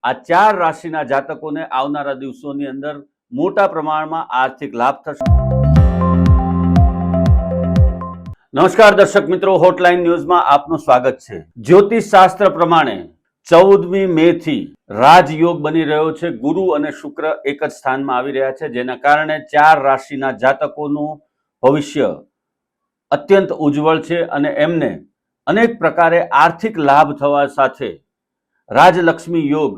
આ 4 રાશિના જાતકોને આવનારા દિવસોની અંદર મોટા પ્રમાણમાં આર્થિક લાભ થશે। નમસ્કાર દર્શક મિત્રો, હોટલાઇન ન્યૂઝમાં આપનું સ્વાગત છે। જ્યોતિષ શાસ્ત્ર પ્રમાણે 14મી મે થી રાજયોગ બની રહ્યો છે। ગુરુ અને શુક્ર એક જ સ્થાનમાં આવી રહ્યા છે, જેના કારણે 4 રાશિના જાતકોનું ભવિષ્ય અત્યંત ઉજ્જવળ છે અને એમને અનેક પ્રકારે આર્થિક લાભ થવા સાથે રાજલક્ષ્મી યોગ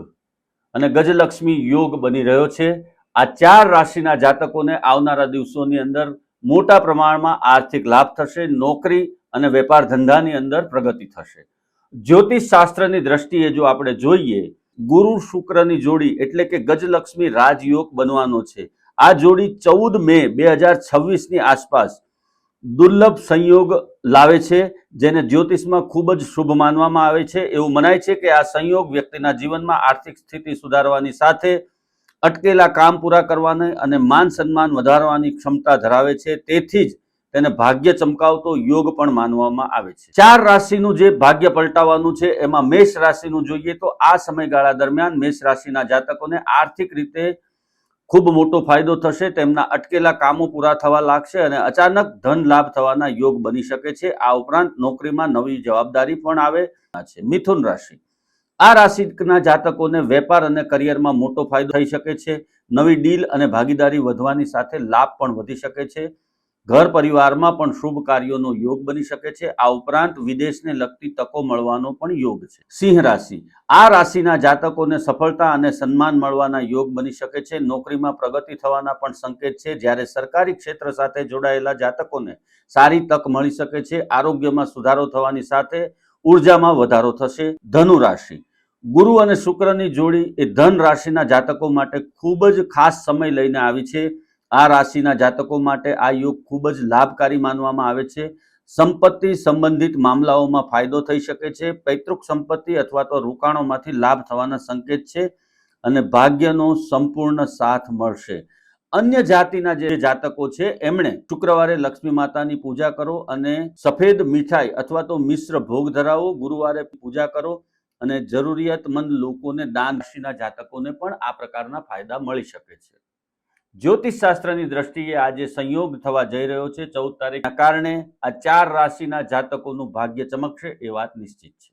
અને ગજલક્ષ્મી યોગ બની રહ્યો છે। આ 4 રાશિના જાતકોને આવનારા દિવસોની અંદર મોટા પ્રમાણમાં આર્થિક લાભ થશે। નોકરી અને વેપાર ધંધાની અંદર પ્રગતિ થશે। જ્યોતિષ શાસ્ત્રની દ્રષ્ટિએ જો આપણે જોઈએ, ગુરુ શુક્રની જોડી એટલે કે ગજલક્ષ્મી રાજયોગ બનવાનો છે। આ જોડી 14 મે 2026ની આસપાસ દુર્લભ સંયોગ લાવે છે, જેને જ્યોતિષમાં ખૂબ જ શુભ માનવામાં આવે છે। એવું મનાય છે કે આ સંયોગ વ્યક્તિના જીવનમાં આર્થિક સ્થિતિ સુધારવાની સાથે અટકેલા કામ પૂરા કરવાની અને માન સન્માન વધારવાની ક્ષમતા ધરાવે છે। તેથી જ તેને ભાગ્ય ચમકાવતો યોગ પણ માનવામાં આવે છે। 4 રાશિનું જે ભાગ્ય પલટાવવાનું છે, એમાં મેષ રાશિનું જોઈએ તો આ સમયગાળા દરમિયાન મેષ રાશિના જાતકોને આર્થિક રીતે ખૂબ મોટો ફાયદો થશે। તેમના અટકેલા કામો પૂરા થવા લાગશે અને અચાનક ધન લાભ થવાના યોગ બની શકે છે। આ ઉપરાંત નોકરીમાં નવી જવાબદારી પણ આવે છે। મિથુન રાશિ, આ રાશિના જાતકોને વેપાર અને કરિયરમાં મોટો ફાયદો થઈ શકે છે। નવી ડીલ અને ભાગીદારી વધવાની સાથે લાભ પણ વધી શકે છે। ઘર પરિવારમાં પણ શુભ કાર્યોનો યોગ બની શકે છે। આ ઉપરાંત વિદેશને લગતી તકો મળવાનો પણ યોગ છે। સિંહ રાશિ, આ રાશિના જાતકોને સફળતા અને સન્માન મળવાના યોગ બની શકે છે। નોકરીમાં પ્રગતિ થવાના પણ સંકેત છે, જ્યારે સરકારી ક્ષેત્ર સાથે જોડાયેલા જાતકોને સારી તક મળી શકે છે। આરોગ્યમાં સુધારો થવાની સાથે ઉર્જામાં વધારો થશે। ધનુ રાશિ, ગુરુ અને શુક્રની જોડી એ ધન રાશિના જાતકો માટે ખૂબ જ ખાસ સમય લઈને આવી છે। આ રાશિના જાતકો માટે આ યોગ ખૂબ જ લાભકારી માનવામાં આવે છે। સંપત્તિ સંબંધિત મામલાઓમાં ફાયદો થઈ શકે છે। પૈતૃક સંપત્તિ અથવા તો રોકાણોમાંથી લાભ થવાના સંકેત છે અને ભાગ્યનો સંપૂર્ણ સાથ મળશે। અન્ય જાતિના જે જાતકો છે, એમણે શુક્રવારે લક્ષ્મી માતાની પૂજા કરો અને સફેદ મીઠાઈ અથવા તો મિશ્ર ભોગ ધરાવો। ગુરુવારે પૂજા કરો અને જરૂરિયાતમંદ લોકોને દાન। રાશિના જાતકોને પણ આ પ્રકારના ફાયદા મળી શકે છે। જ્યોતિષ શાસ્ત્રની દ્રષ્ટિએ આજે સંયોગ થવા જઈ રહ્યો છે 14 તારીખના કારણે આ 4 રાશિના જાતકોનું ભાગ્ય ચમકશે, એ વાત નિશ્ચિત છે।